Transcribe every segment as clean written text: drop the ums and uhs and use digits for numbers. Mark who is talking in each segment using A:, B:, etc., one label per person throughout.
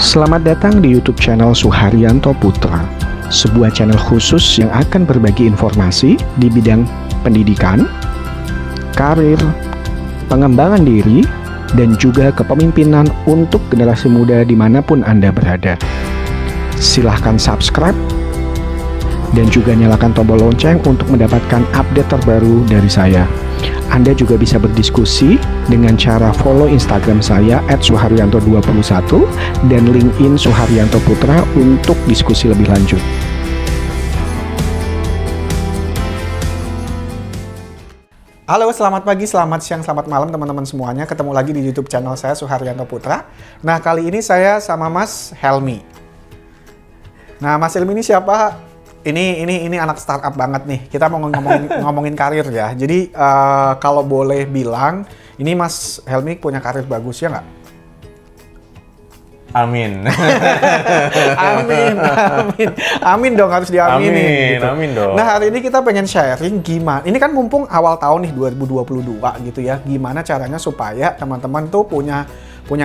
A: Selamat datang di YouTube channel Suharyanto Putra, sebuah channel khusus yang akan berbagi informasi di bidang pendidikan, karir, pengembangan diri, dan juga kepemimpinan untuk generasi muda dimanapun Anda berada. Silahkan subscribe dan juga nyalakan tombol lonceng untuk mendapatkan update terbaru dari saya. Anda juga bisa berdiskusi dengan cara follow Instagram saya @suharyanto21 dan LinkedIn Suharyanto Putra untuk diskusi lebih lanjut.
B: Halo, selamat pagi, selamat siang, selamat malam teman-teman semuanya. Ketemu lagi di YouTube channel saya Suharyanto Putra. Nah, kali ini saya sama Mas Helmi. Nah, Mas Helmi ini siapa? Ini anak startup banget nih. Kita mau ngomongin karir ya. Jadi kalau boleh bilang, ini Mas Helmi punya karir bagus ya nggak?
C: Amin.
B: Amin dong, harus diaminin. Gitu.
C: Amin dong.
B: Nah, hari ini kita pengen sharing gimana. Ini kan mumpung awal tahun nih 2022 gitu ya. Gimana caranya supaya teman-teman tuh punya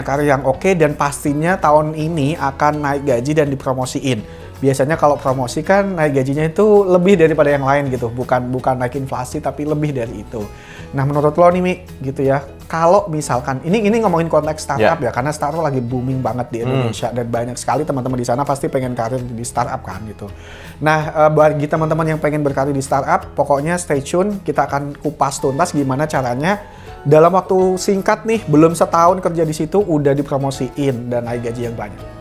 B: karir yang oke dan pastinya tahun ini akan naik gaji dan dipromosiin. Biasanya kalau promosi kan naik gajinya itu lebih daripada yang lain gitu, bukan naik inflasi tapi lebih dari itu. Nah, menurut lo nih Mi, gitu ya, kalau misalkan ini ngomongin konteks startup ya, karena startup lagi booming banget di Indonesia dan banyak sekali teman-teman di sana pasti pengen karir di startup kan gitu. Nah, bagi teman-teman yang pengen berkarir di startup, pokoknya stay tune, kita akan kupas tuntas gimana caranya dalam waktu singkat nih, belum setahun kerja di situ udah dipromosiin dan naik gaji yang banyak.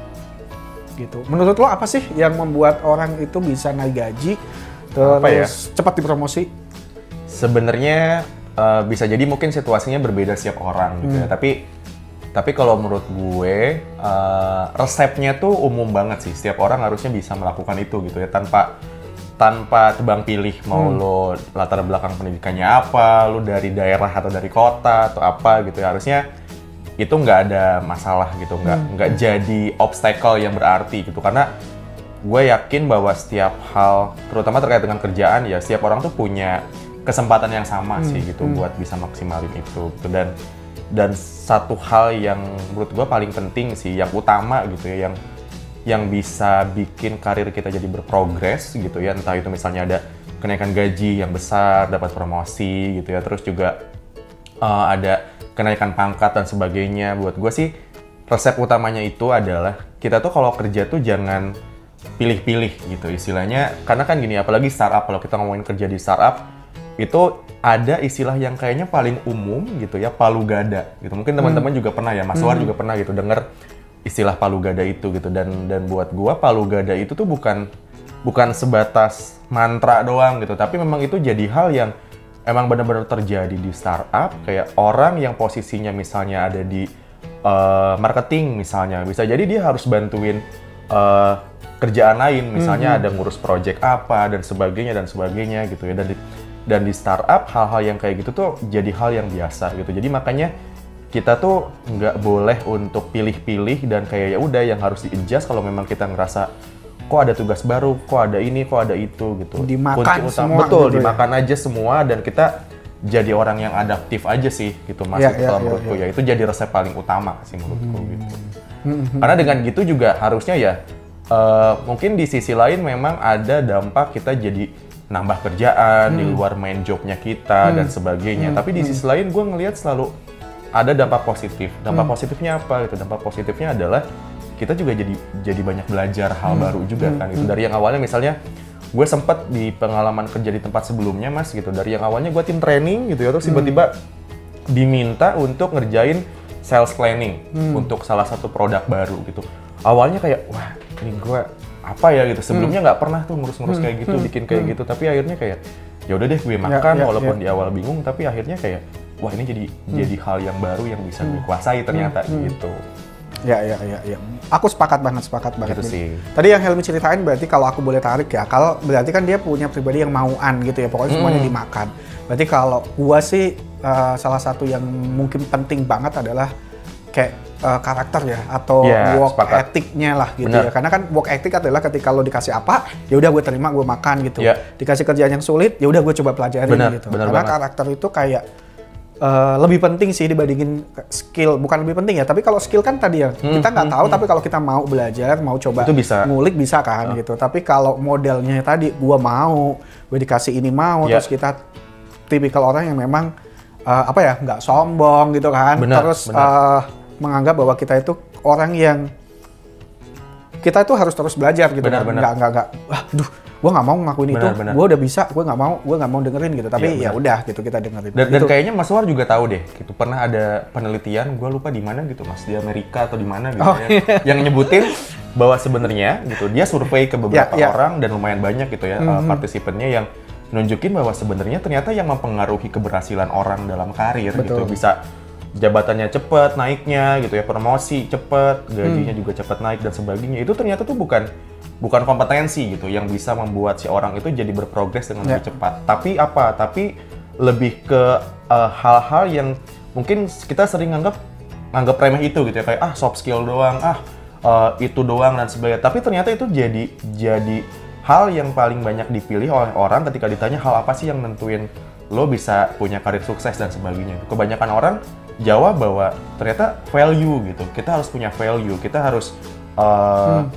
B: Gitu. Menurut lo apa sih yang membuat orang itu bisa naik gaji terus cepat dipromosi?
C: Sebenarnya bisa jadi mungkin situasinya berbeda setiap orang gitu ya. Tapi kalau menurut gue resepnya tuh umum banget sih. Setiap orang harusnya bisa melakukan itu gitu ya, tanpa tebang pilih mau lo latar belakang pendidikannya apa, lo dari daerah atau dari kota atau apa gitu ya. Harusnya itu nggak ada masalah gitu, nggak jadi obstacle yang berarti gitu, karena gue yakin bahwa setiap hal, terutama terkait dengan kerjaan ya, setiap orang tuh punya kesempatan yang sama sih gitu buat bisa maksimalin itu gitu. Dan satu hal yang menurut gue paling penting sih, yang utama gitu ya, yang bisa bikin karir kita jadi berprogres gitu ya, entah itu misalnya ada kenaikan gaji yang besar, dapat promosi gitu ya, terus juga ada kenaikan pangkat dan sebagainya. Buat gue sih resep utamanya itu adalah kita tuh kalau kerja tuh jangan pilih-pilih gitu istilahnya, karena kan gini, apalagi startup, kalau kita ngomongin kerja di startup itu ada istilah yang kayaknya paling umum gitu ya, palu gada gitu. Mungkin teman-teman juga pernah ya, Mas War juga pernah gitu denger istilah palu gada itu gitu. Dan buat gue palu gada itu tuh bukan sebatas mantra doang gitu, tapi memang itu jadi hal yang emang benar-benar terjadi di startup. Kayak orang yang posisinya misalnya ada di marketing misalnya, bisa jadi dia harus bantuin kerjaan lain, misalnya ada ngurus project apa dan sebagainya gitu ya. Dan di startup hal-hal yang kayak gitu tuh jadi hal yang biasa gitu. Jadi makanya kita tuh nggak boleh untuk pilih-pilih dan kayak ya udah yang harus di-adjust kalau memang kita ngerasa kok ada tugas baru, kok ada ini, kok ada itu gitu.
B: Dimakan semua.
C: Betul,
B: gitu
C: dimakan aja semua dan kita jadi orang yang adaptif aja sih gitu Mas. Kalau menurutku ya itu jadi resep paling utama sih menurutku gitu. Karena dengan gitu juga harusnya ya mungkin di sisi lain memang ada dampak kita jadi nambah kerjaan di luar main jobnya kita dan sebagainya. Tapi di sisi lain gue ngelihat selalu ada dampak positif. Dampak positifnya apa gitu? Dampak positifnya adalah kita juga jadi banyak belajar hal baru juga kan gitu. Dari yang awalnya misalnya gue sempat di pengalaman kerja di tempat sebelumnya Mas gitu, dari yang awalnya gue tim training gitu ya, terus tiba-tiba diminta untuk ngerjain sales planning untuk salah satu produk baru gitu. Awalnya kayak wah ini gue apa ya gitu, sebelumnya nggak pernah tuh ngurus-ngurus kayak gitu, bikin kayak gitu, tapi akhirnya kayak ya udah deh gue makan walaupun di awal bingung, tapi akhirnya kayak wah ini jadi hal yang baru yang bisa gue kuasai ternyata gitu.
B: Ya. Aku sepakat banget
C: gitu sih.
B: Tadi yang Helmi ceritain berarti kalau aku boleh tarik ya, kalau berarti kan dia punya pribadi yang mauan gitu ya, pokoknya semuanya dimakan. Berarti kalau gua sih salah satu yang mungkin penting banget adalah kayak karakter ya, atau work ethic-nya lah gitu. Ya. Karena kan work ethic adalah ketika lo dikasih apa, ya udah gue terima, gue makan gitu. Dikasih kerjaan yang sulit, ya udah gue coba pelajarin gitu. Karena karakter itu kayak lebih penting sih dibandingin skill. Bukan lebih penting ya, tapi kalau skill kan tadi ya kita nggak tahu, tapi kalau kita mau belajar, mau coba
C: itu bisa.
B: ngulik bisa kan gitu. Tapi kalau modelnya tadi gue dikasih ini mau, terus kita tipikal orang yang memang apa ya, nggak sombong gitu kan, terus menganggap bahwa kita itu orang yang kita itu harus terus belajar gitu, nggak gue nggak mau ngakuin itu, gue udah bisa, gue nggak mau dengerin gitu, tapi ya udah gitu kita dengerin.
C: Dan
B: gitu.
C: Kayaknya Mas War juga tahu deh, gitu pernah ada penelitian, gue lupa di mana gitu Mas, di Amerika atau di mana gitu yang nyebutin bahwa sebenarnya gitu dia survei ke beberapa orang dan lumayan banyak gitu ya partisipannya yang nunjukin bahwa sebenarnya ternyata yang mempengaruhi keberhasilan orang dalam karir gitu bisa jabatannya cepet naiknya gitu ya, promosi cepet, gajinya juga cepet naik dan sebagainya, itu ternyata tuh bukan kompetensi gitu yang bisa membuat si orang itu jadi berprogres dengan lebih cepat. Tapi lebih ke hal-hal yang mungkin kita sering anggap remeh itu gitu ya, kayak soft skill doang, itu doang dan sebagainya. Tapi ternyata itu jadi hal yang paling banyak dipilih oleh orang ketika ditanya hal apa sih yang nentuin lo bisa punya karir sukses dan sebagainya. Kebanyakan orang jawab bahwa ternyata value gitu. Kita harus punya value, kita harus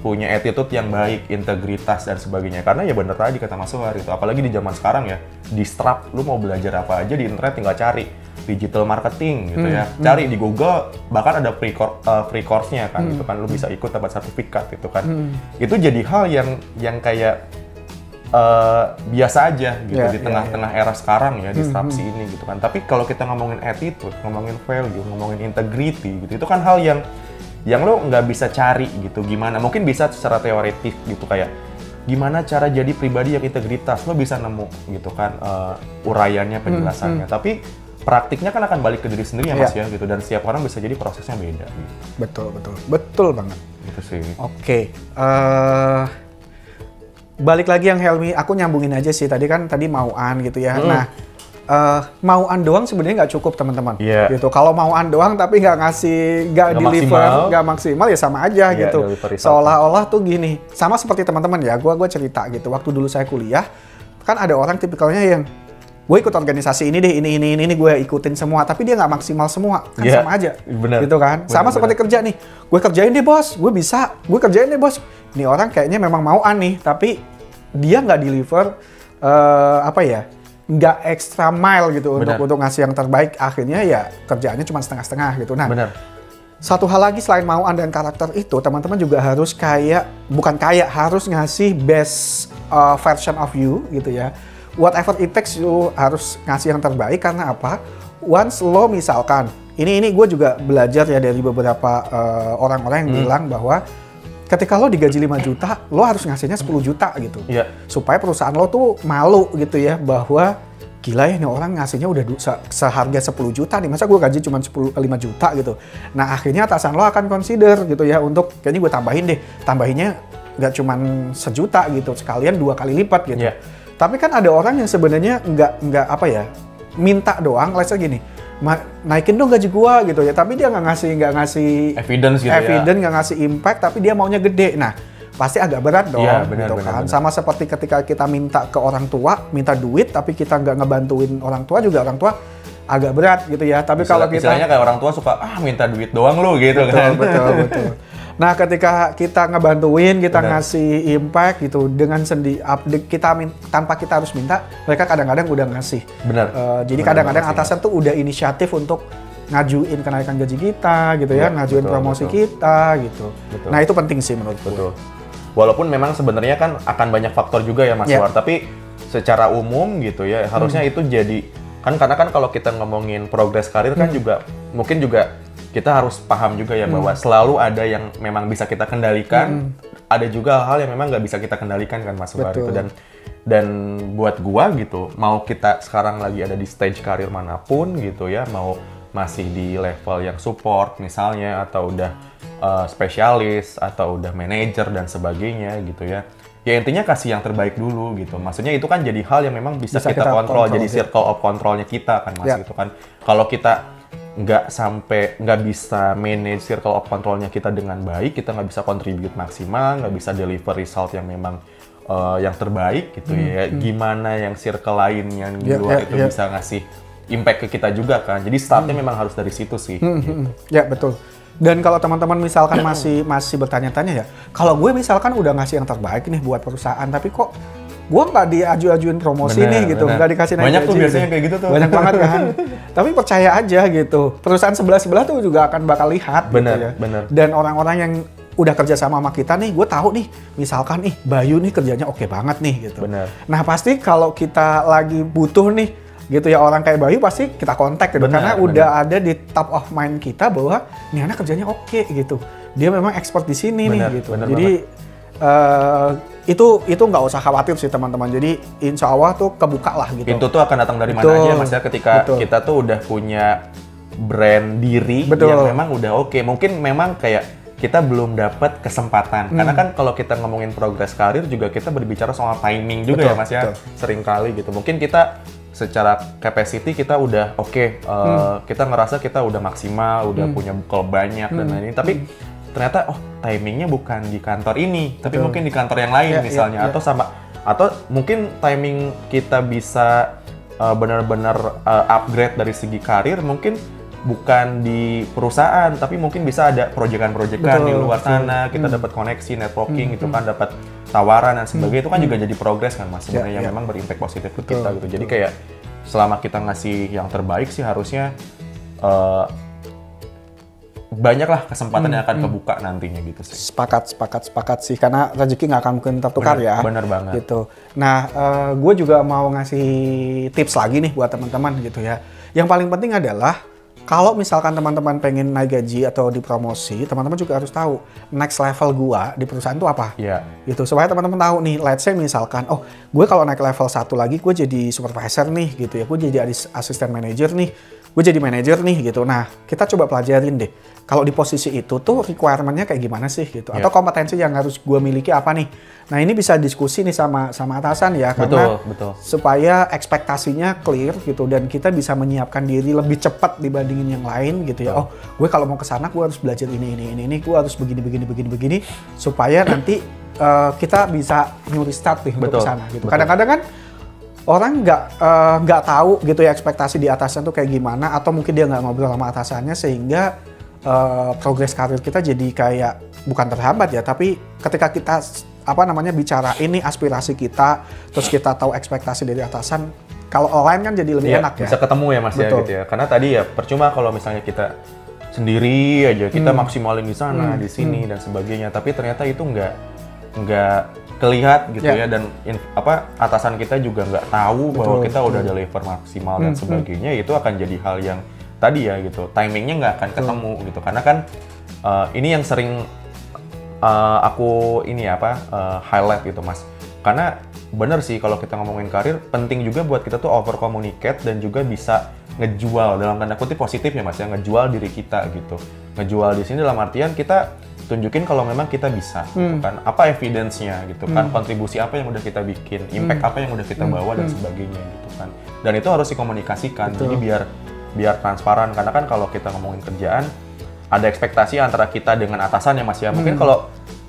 C: punya attitude yang baik, integritas dan sebagainya. Karena ya bener tadi kata Mas War itu, apalagi di zaman sekarang ya, disrupt, lu mau belajar apa aja di internet tinggal cari digital marketing gitu ya. Cari di Google, bahkan ada free course-nya kan, itu kan lu bisa ikut dapat sertifikat gitu kan. Itu jadi hal yang kayak biasa aja gitu di tengah-tengah era sekarang ya, disrupsi ini gitu kan. Tapi kalau kita ngomongin attitude, ngomongin value, ngomongin integrity gitu, itu kan hal yang lo nggak bisa cari gitu. Gimana? Mungkin bisa secara teoretik gitu, kayak gimana cara jadi pribadi yang integritas, lo bisa nemu gitu kan uraiannya, penjelasannya. Tapi praktiknya kan akan balik ke diri sendiri ya Mas ya gitu, dan setiap orang bisa jadi prosesnya beda gitu. Betul banget gitu sih. Oke.
B: Balik lagi yang Helmi, aku nyambungin aja sih tadi mauan gitu ya. Nah, mauan doang sebenarnya nggak cukup teman-teman. Gitu. Kalau mauan doang tapi nggak deliver, nggak maksimal ya sama aja gitu. Seolah-olah tuh gini, sama seperti teman-teman ya. Gue cerita gitu. Waktu dulu saya kuliah, kan ada orang tipikalnya yang gue ikut organisasi ini deh, ini gue ikutin semua, tapi dia nggak maksimal semua, kan sama aja. Gitu kan. Sama seperti kerja nih, gue kerjain deh bos, gue bisa, gue kerjain deh bos. Ini orang kayaknya memang mauan nih, tapi dia nggak deliver nggak extra mile gitu untuk ngasih yang terbaik. Akhirnya ya kerjaannya cuma setengah-setengah gitu. Nah, satu hal lagi selain mauan dan karakter itu, teman-teman juga harus harus ngasih best version of you gitu ya. Whatever it takes, you harus ngasih yang terbaik. Karena apa? Once lo misalkan, ini gue juga belajar ya dari beberapa orang-orang yang bilang bahwa ketika lo digaji 5 juta, lo harus ngasihnya 10 juta gitu. Supaya perusahaan lo tuh malu gitu ya, bahwa gila ya, ini orang ngasihnya udah seharga 10 juta nih, masa gue gaji cuma 5 juta gitu. Nah akhirnya atasan lo akan consider gitu ya, untuk kayaknya gue tambahinnya nggak cuma 1 juta gitu, sekalian 2 kali lipat gitu. Tapi kan ada orang yang sebenarnya nggak minta doang, let's say gini, naikin dong gaji gua gitu ya, tapi dia nggak ngasih evidence gitu, nggak ngasih impact, tapi dia maunya gede. Nah pasti agak berat dong, gitu kan. Sama seperti ketika kita minta ke orang tua, minta duit tapi kita nggak ngebantuin orang tua, juga orang tua agak berat gitu ya. Tapi kalau kita
C: istilahnya kayak orang tua suka minta duit doang lo gitu kan.
B: Betul. Nah ketika kita ngebantuin, kita ngasih impact gitu dengan tanpa kita harus minta, mereka kadang-kadang udah ngasih. Jadi kadang-kadang atasan tuh udah inisiatif untuk ngajuin kenaikan gaji kita gitu ya, ngajuin promosi kita gitu. Nah itu penting sih menurutku.
C: Walaupun memang sebenarnya kan akan banyak faktor juga ya Mas War, tapi secara umum gitu ya harusnya itu jadi karena kan kalau kita ngomongin progres karir kan juga mungkin juga kita harus paham juga ya bahwa selalu ada yang memang bisa kita kendalikan, ada juga hal yang memang nggak bisa kita kendalikan kan Mas War itu. Dan buat gua gitu, mau kita sekarang lagi ada di stage karir manapun gitu ya, mau masih di level yang support misalnya, atau udah spesialis, atau udah manajer dan sebagainya gitu ya. Ya intinya kasih yang terbaik dulu gitu. Maksudnya itu kan jadi hal yang memang bisa kita kontrol, jadi circle of controlnya kita kan Mas gitu kan. Kalau kita nggak bisa manage circle of controlnya kita dengan baik, kita nggak bisa contribute maksimal, nggak bisa deliver result yang memang yang terbaik gitu ya. Gimana yang circle lain yang di luar itu bisa ngasih impact ke kita juga kan. Jadi startnya memang harus dari situ sih. Gitu.
B: Ya betul. Dan kalau teman-teman misalkan masih bertanya-tanya ya, kalau gue misalkan udah ngasih yang terbaik nih buat perusahaan, tapi kok gue nggak diaju-ajuin promosi nih gitu, nggak dikasih naik
C: banyak
B: gaji.
C: Tuh biasanya kayak gitu tuh.
B: Banyak banget kan. Tapi percaya aja gitu, perusahaan sebelah tuh juga akan bakal lihat.
C: Bener,
B: gitu ya.
C: bener.
B: Dan orang-orang yang udah kerja sama kita nih, gue tahu nih, misalkan nih Bayu nih kerjanya oke banget nih gitu.
C: Bener.
B: Nah pasti kalau kita lagi butuh nih, gitu ya orang kayak Bayu pasti kita kontak gitu, karena udah ada di top of mind kita bahwa nih anak kerjanya oke gitu, dia memang expert di sini nih gitu. Jadi itu nggak usah khawatir sih teman-teman. Jadi insya Allah tuh kebuka lah gitu.
C: Pintu tuh akan datang dari mana aja, maksudnya ketika kita tuh udah punya brand diri yang memang udah oke. Mungkin memang kayak kita belum dapat kesempatan. Karena kan kalau kita ngomongin progres karir juga kita berbicara soal timing juga ya Mas ya. Sering kali gitu. Mungkin kita secara capacity kita udah kita ngerasa kita udah maksimal, udah punya bekal banyak dan lain-lain. Tapi ternyata timingnya bukan di kantor ini, tapi mungkin di kantor yang lain misalnya, atau mungkin timing kita bisa benar-benar upgrade dari segi karir mungkin bukan di perusahaan, tapi mungkin bisa ada proyekan-proyekan di luar sana, kita dapat koneksi, networking gitu kan, dapat tawaran dan sebagainya, itu kan juga jadi progres kan Mas sebenarnya yang memang berimpact positif ke kita gitu. Jadi kayak selama kita ngasih yang terbaik sih harusnya banyaklah kesempatan yang akan kebuka nantinya gitu sih.
B: Sepakat sih, karena rezeki nggak akan mungkin tertukar ya.
C: Bener banget.
B: Gitu. Nah, gue juga mau ngasih tips lagi nih buat teman-teman gitu ya. Yang paling penting adalah kalau misalkan teman-teman pengen naik gaji atau dipromosi, teman-teman juga harus tahu next level gua di perusahaan itu apa.
C: Iya.
B: Gitu, supaya teman-teman tahu nih, let's say misalkan, gue kalau naik level 1 lagi, gue jadi supervisor nih gitu ya, gue jadi asisten manager nih, gue jadi manager nih gitu. Nah, kita coba pelajarin deh, kalau di posisi itu tuh requirement-nya kayak gimana sih gitu, atau kompetensi yang harus gue miliki apa nih. Nah, ini bisa diskusi nih sama atasan ya, karena
C: betul.
B: supaya ekspektasinya clear gitu, dan kita bisa menyiapkan diri lebih cepat dibandingin yang lain gitu ya. Gue kalau mau ke sana gue harus belajar ini, gue harus begini, supaya nanti kita bisa nyuri start nih untuk ke sana gitu. Kadang-kadang kan orang nggak tahu gitu ya ekspektasi di atasan tuh kayak gimana, atau mungkin dia nggak ngobrol sama atasannya sehingga progres karir kita jadi kayak bukan terhambat ya, tapi ketika kita bicara ini aspirasi kita, terus kita tahu ekspektasi dari atasan, kalau online kan jadi lebih enak ya.
C: Bisa ketemu ya Mas ya gitu ya. Karena tadi ya percuma kalau misalnya kita sendiri aja, kita maksimalin di sana, di sini dan sebagainya, tapi ternyata itu nggak kelihat gitu ya, dan atasan kita juga nggak tahu bahwa kita udah deliver maksimal dan sebagainya. Itu akan jadi hal yang tadi ya gitu, timingnya nggak akan ketemu gitu. Karena kan ini yang sering aku highlight gitu Mas, karena bener sih kalau kita ngomongin karir, penting juga buat kita tuh over communicate dan juga bisa ngejual dalam tanda kutip positif ya Mas ya, ngejual diri kita gitu. Ngejual di sini dalam artian kita tunjukin kalau memang kita bisa gitu kan, apa evidence-nya gitu kan, kontribusi apa yang udah kita bikin, impact apa yang udah kita bawa dan sebagainya gitu kan. Dan itu harus dikomunikasikan. Jadi biar transparan, karena kan kalau kita ngomongin kerjaan ada ekspektasi antara kita dengan atasan ya Mas ya. Mungkin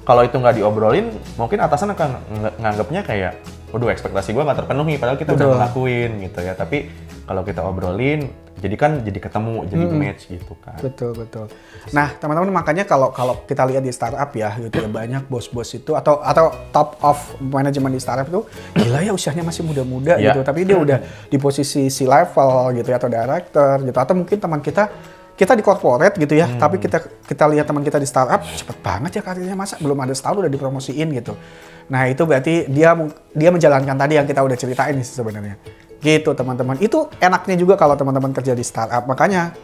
C: kalau itu nggak diobrolin, mungkin atasan akan nganggapnya kayak, waduh ekspektasi gue nggak terpenuhi, padahal kita udah ngelakuin gitu ya. Tapi kalau kita obrolin, jadi ketemu, jadi match gitu kan. Betul.
B: Nah teman-teman, makanya kalau kita lihat di startup ya gitu ya, banyak bos-bos itu atau top of management di startup itu gila ya, usianya masih muda-muda gitu, tapi dia udah di posisi C-level gitu ya, atau director gitu, atau mungkin teman kita di corporate gitu ya, tapi kita lihat teman kita di startup cepet banget ya karirnya, masa belum ada setahun udah dipromosiin gitu. Nah itu berarti dia menjalankan tadi yang kita udah ceritain nih sebenarnya. Gitu teman-teman. Itu enaknya juga kalau teman-teman kerja di startup. Makanya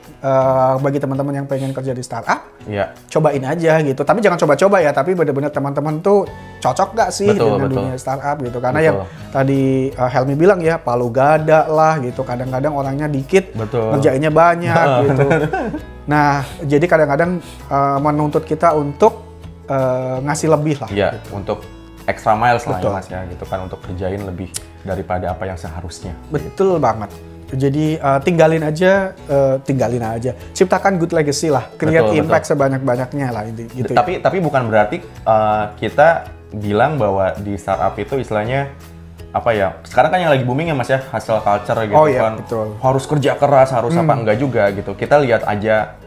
B: bagi teman-teman yang pengen kerja di startup, cobain aja gitu. Tapi jangan coba-coba ya, tapi benar-benar teman-teman tuh cocok gak sih dengan dunia startup gitu. Karena yang tadi Helmi bilang ya, palu gada lah gitu. Kadang-kadang orangnya dikit, ngerjainnya banyak gitu. Nah, jadi kadang-kadang menuntut kita untuk ngasih lebih lah.
C: Iya, gitu. Untuk extra miles lah ya Mas ya gitu kan, untuk kerjain lebih daripada apa yang seharusnya.
B: Betul banget. Jadi tinggalin aja, ciptakan good legacy lah, create impact sebanyak-banyaknya lah gitu.
C: Tapi bukan berarti kita bilang bahwa di startup itu istilahnya apa ya, sekarang kan yang lagi booming ya Mas ya, hustle culture gitu kan.
B: Betul.
C: Harus kerja keras, harus apa, enggak juga gitu. Kita lihat aja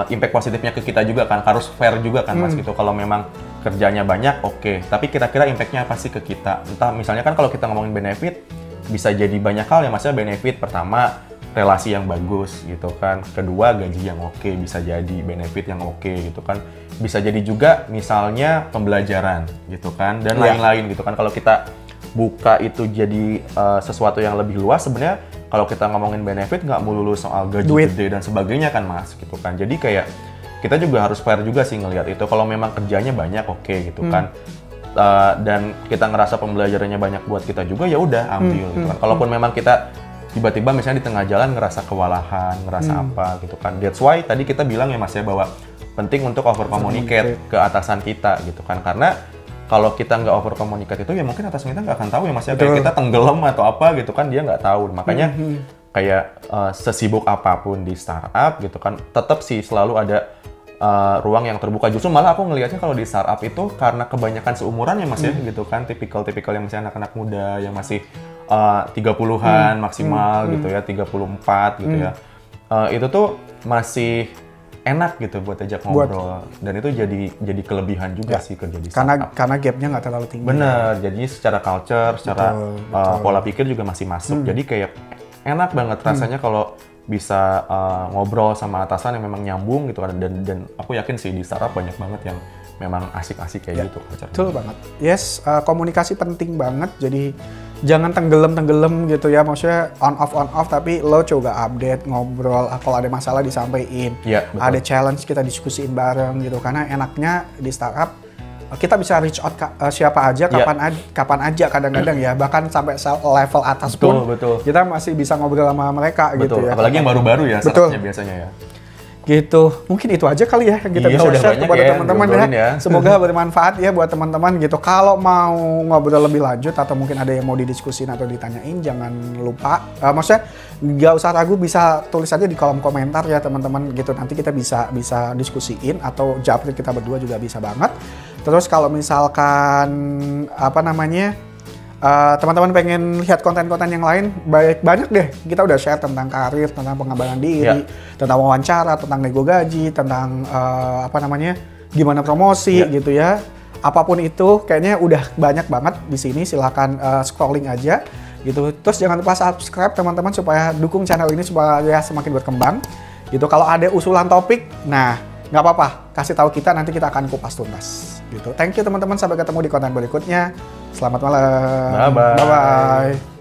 C: impact positifnya ke kita juga kan, harus fair juga kan Mas gitu. Kalau memang kerjanya banyak, oke. Tapi kira-kira impact-nya apa sih ke kita? Entah misalnya kan kalau kita ngomongin benefit, bisa jadi banyak hal ya Mas ya. Benefit pertama, relasi yang bagus gitu kan. Kedua, gaji yang oke, bisa jadi benefit yang oke gitu kan. Bisa jadi juga misalnya pembelajaran gitu kan, dan lain-lain gitu kan. Kalau kita buka itu jadi sesuatu yang lebih luas, sebenarnya kalau kita ngomongin benefit nggak melulu soal gaji gede dan sebagainya kan Mas gitu kan. Jadi kayak kita juga harus fair juga sih ngelihat itu. Kalau memang kerjanya banyak oke gitu kan. Dan kita ngerasa pembelajarannya banyak buat kita juga, ya udah ambil gitu kan. Kalaupun memang kita tiba-tiba misalnya di tengah jalan ngerasa kewalahan, ngerasa apa gitu kan. That's why tadi kita bilang ya Mas ya, bahwa penting untuk over communicate ke atasan kita gitu kan. Karena kalau kita nggak over communicate itu ya mungkin atasan kita nggak akan tahu ya Mas ya. Kayak kita tenggelam atau apa gitu kan, dia nggak tahu. Makanya kayak sesibuk apapun di startup gitu kan, tetap sih selalu ada ruang yang terbuka. Justru malah aku ngelihatnya kalau di startup itu karena kebanyakan seumuran ya Mas ya gitu kan, tipikal yang masih anak-anak muda yang masih 30-an maksimal gitu ya, 34 gitu ya. Itu tuh masih enak gitu buat ajak ngobrol, dan itu jadi kelebihan juga sih kerja di startup.
B: Karena gapnya nggak terlalu tinggi.
C: Bener, jadi secara culture, secara pola pikir juga masih masuk. Jadi kayak enak banget rasanya kalau bisa ngobrol sama atasan yang memang nyambung gitu kan. Dan aku yakin sih di startup banyak banget yang memang asik-asik kayak gitu.
B: Betul banget. Yes, komunikasi penting banget. Jadi jangan tenggelam gitu ya, maksudnya on off tapi lo coba update, ngobrol, kalau ada masalah disampaikan, ada challenge kita diskusiin bareng gitu. Karena enaknya di startup kita bisa reach out siapa aja, kapan aja kadang-kadang ya, bahkan sampai level atas pun kita masih bisa ngobrol sama mereka gitu ya.
C: Apalagi yang baru-baru ya startupnya biasanya ya.
B: Gitu, mungkin itu aja kali ya yang kita bisa share kepada teman-teman ya. Semoga bermanfaat ya buat teman-teman gitu. Kalau mau ngobrol lebih lanjut atau mungkin ada yang mau didiskusin atau ditanyain, jangan lupa, maksudnya nggak usah ragu, bisa tulis aja di kolom komentar ya teman-teman gitu. Nanti kita bisa diskusiin atau japri kita berdua juga bisa banget. Terus kalau misalkan teman-teman pengen lihat konten-konten yang lain, banyak deh. Kita udah share tentang karir, tentang pengembangan diri, tentang wawancara, tentang nego gaji, tentang gimana promosi gitu ya. Apapun itu kayaknya udah banyak banget di sini. Silahkan scrolling aja gitu. Terus jangan lupa subscribe teman-teman supaya dukung channel ini supaya semakin berkembang. Gitu. Kalau ada usulan topik, nah nggak apa-apa, kasih tahu kita, nanti kita akan kupas tuntas. Gitu. Thank you teman-teman, sampai ketemu di konten berikutnya. Selamat malam.
C: Bye-bye.
B: Bye-bye.